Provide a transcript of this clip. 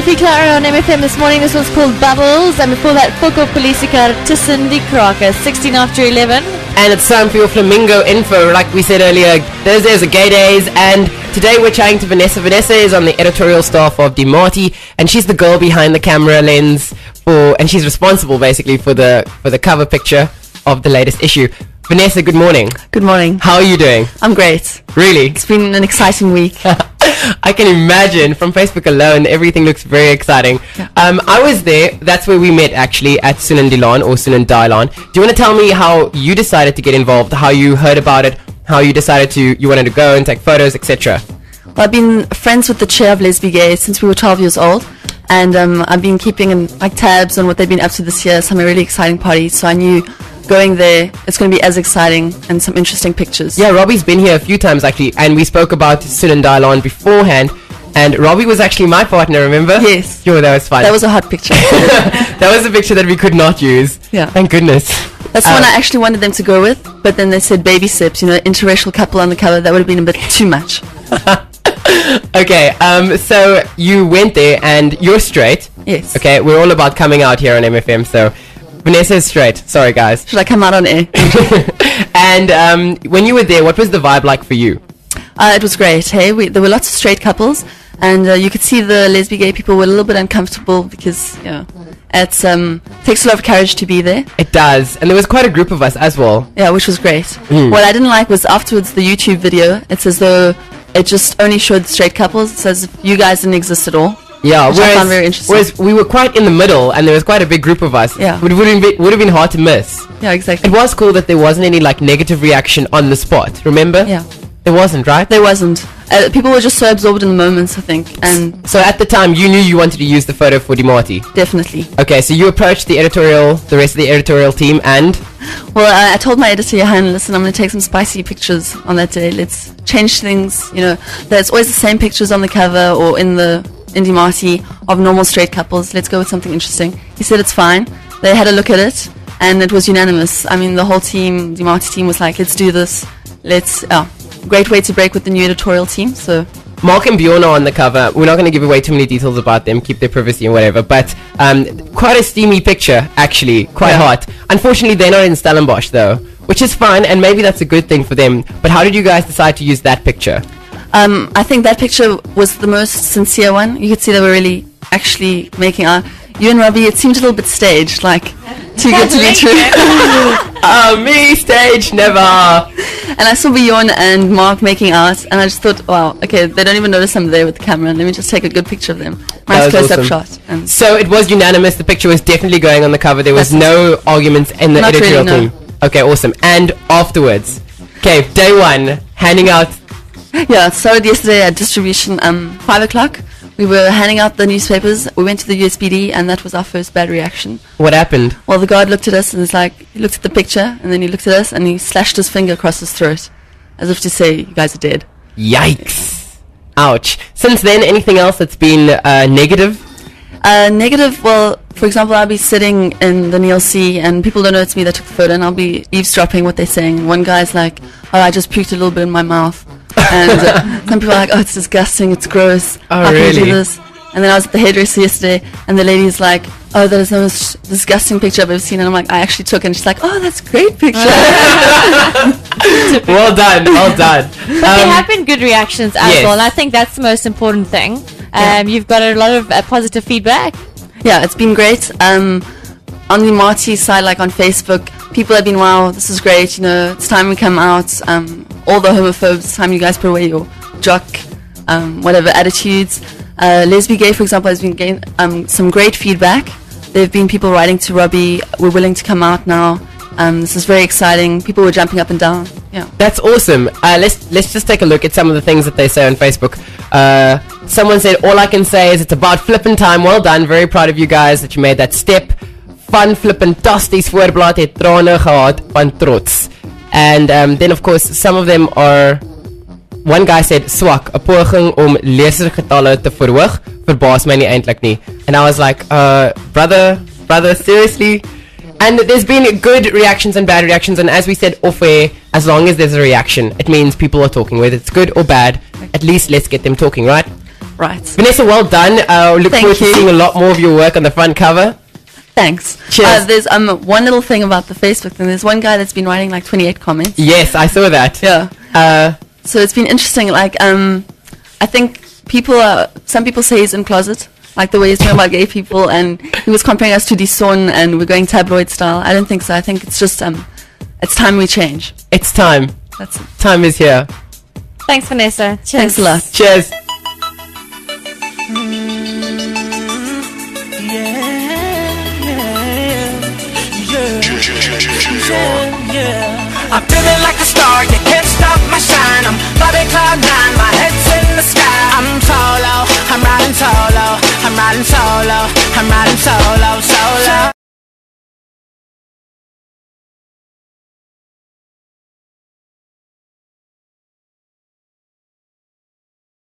Sophie Clara on MFM this morning. This was called Bubbles, and before that, Foko Polisika Tussen die Krake, 16 after 11. And it's time for your Flamingo info. Like we said earlier, Thursdays are gay days, and today we're chatting to Vanessa. Vanessa is on the editorial staff of Die Matie, and she's the girl behind the camera lens and she's responsible basically for the cover picture of the latest issue. Vanessa, good morning. Good morning. How are you doing? I'm great. Really? It's been an exciting week. I can imagine. From Facebook alone, everything looks very exciting. Yeah. I was there. That's where we met, actually, at Sunandilan or Sunandailan. Do you want to tell me how you decided to get involved, how you heard about it, how you decided you wanted to go and take photos, etc.? Well, I've been friends with the chair of Lesbi Gay since we were 12 years old, and I've been keeping tabs on what they've been up to this year, some really exciting parties, so I knew going there, it's going to be as exciting and some interesting pictures. Yeah, Robbie's been here a few times actually, and we spoke about Sunandailan beforehand, and Robbie was actually my partner, remember? Yes. Yo, that was fun. That was a hot picture. That was a picture that we could not use. Yeah. Thank goodness. That's the one I actually wanted them to go with, but then they said baby steps, interracial couple on the cover, that would have been a bit too much. Okay, so you went there, and you're straight. Yes. Okay, we're all about coming out here on MFM, so Vanessa is straight. Sorry, guys. Should I come out on air? And when you were there, what was the vibe like for you? It was great. Hey, there were lots of straight couples, and you could see the lesbian gay people were a little bit uncomfortable because it takes a lot of courage to be there. It does, and there was quite a group of us as well. Yeah, which was great. What I didn't like was afterwards the YouTube video. It's as though it just only showed straight couples. It's as if you guys didn't exist at all. Yeah, which I found very interesting. Whereas we were quite in the middle, and there was quite a big group of us. Yeah. It would have been hard to miss. Yeah, exactly. It was cool that there wasn't any negative reaction on the spot. Remember? Yeah. There wasn't, right? There wasn't. People were just so absorbed in the moments, I think. And so at the time, you knew you wanted to use the photo for Die Matie? Definitely. Okay, so you approached the rest of the editorial team, and? Well, I told my editor, Johan, listen, I'm going to take some spicy pictures on that day. Let's change things. There's always the same pictures on the cover or in Die Matie of normal straight couples. Let's go with something interesting. He said it's fine. They had a look at it, and it was unanimous. I mean, the whole team, Die Matie team, was like, let's do this. Great way to break with the new editorial team. So Mark and Bjorn are on the cover. We're not going to give away too many details about them, keep their privacy and whatever, but quite a steamy picture, actually, quite hot. Unfortunately, they're not in Stellenbosch, though, which is fine, and maybe that's a good thing for them. But how did you guys decide to use that picture? I think that picture was the most sincere one. You could see they were really actually making out. You and Robbie, it seemed a little bit staged, too good to be true. Me, stage, never. And I saw Bjorn and Mark making out, and I just thought, wow, okay, they don't even notice I'm there with the camera. Let me just take a good picture of them. Nice close-up shot. And so it was unanimous. The picture was definitely going on the cover. There was no arguments in the editorial team. Okay, awesome. And afterwards, okay, day one, handing out. Yeah, it started yesterday at distribution, 5 o'clock. We were handing out the newspapers. We went to the USPD, and that was our first bad reaction. What happened? Well, the guard looked at us, and he looked at the picture, and then he looked at us, and he slashed his finger across his throat, as if to say, you guys are dead. Yikes. Ouch. Since then, anything else that's been negative? Negative, well, for example, I'll be sitting in the Neil C, and people don't know it's me that took the photo, and I'll be eavesdropping what they're saying. One guy's like, oh, I just puked a little bit in my mouth. And some people are like, oh, it's disgusting, it's gross. Oh, how really? Can you do this? And then I was at the hairdresser yesterday, and the lady's like, oh, that is the most disgusting picture I've ever seen. And I'm like, I actually took it. And she's like, oh, that's a great picture. Well done, well done. But there have been good reactions as well, and I think that's the most important thing. You've got a lot of positive feedback. Yeah, it's been great. On the Matie side, on Facebook, people have been, wow, this is great, it's time we come out. All the homophobes, it's time you guys put away your jock, whatever attitudes. Lesbi Gay, for example, has been getting some great feedback. There have been people writing to Robbie, we're willing to come out now. This is very exciting. People were jumping up and down. Yeah, that's awesome. Let's just take a look at some of the things that they say on Facebook. Someone said, all I can say is it's about flippin' time. Well done. Very proud of you guys that you made that step. Van fantasties voorblad het trane gehad van trots. And then of course some of them are, one guy said swak, 'n poging om lesergetalle te verhoog, verbaas my nie eintlik nie. And I was like, brother, seriously? And there's been good reactions and bad reactions, and as we said off air, as long as there's a reaction, it means people are talking. Whether it's good or bad, at least let's get them talking, right? right. Vanessa, well done. Look Thank forward to you. seeing a lot more of your work on the front cover. Thanks. Cheers. There's one little thing about the Facebook thing. There's one guy that's been writing like 28 comments. Yes, I saw that. Yeah. So it's been interesting. Like, I think some people say he's in closet, like the way he's talking about gay people, and he was comparing us to Die Son, and we're going tabloid style. I don't think so. I think it's just it's time we change. It's time. That's it. Time is here. Thanks, Vanessa. Cheers. Thanks a lot. Cheers. I'm feeling like a star, you can't stop my shine. I'm flooding cloud nine, my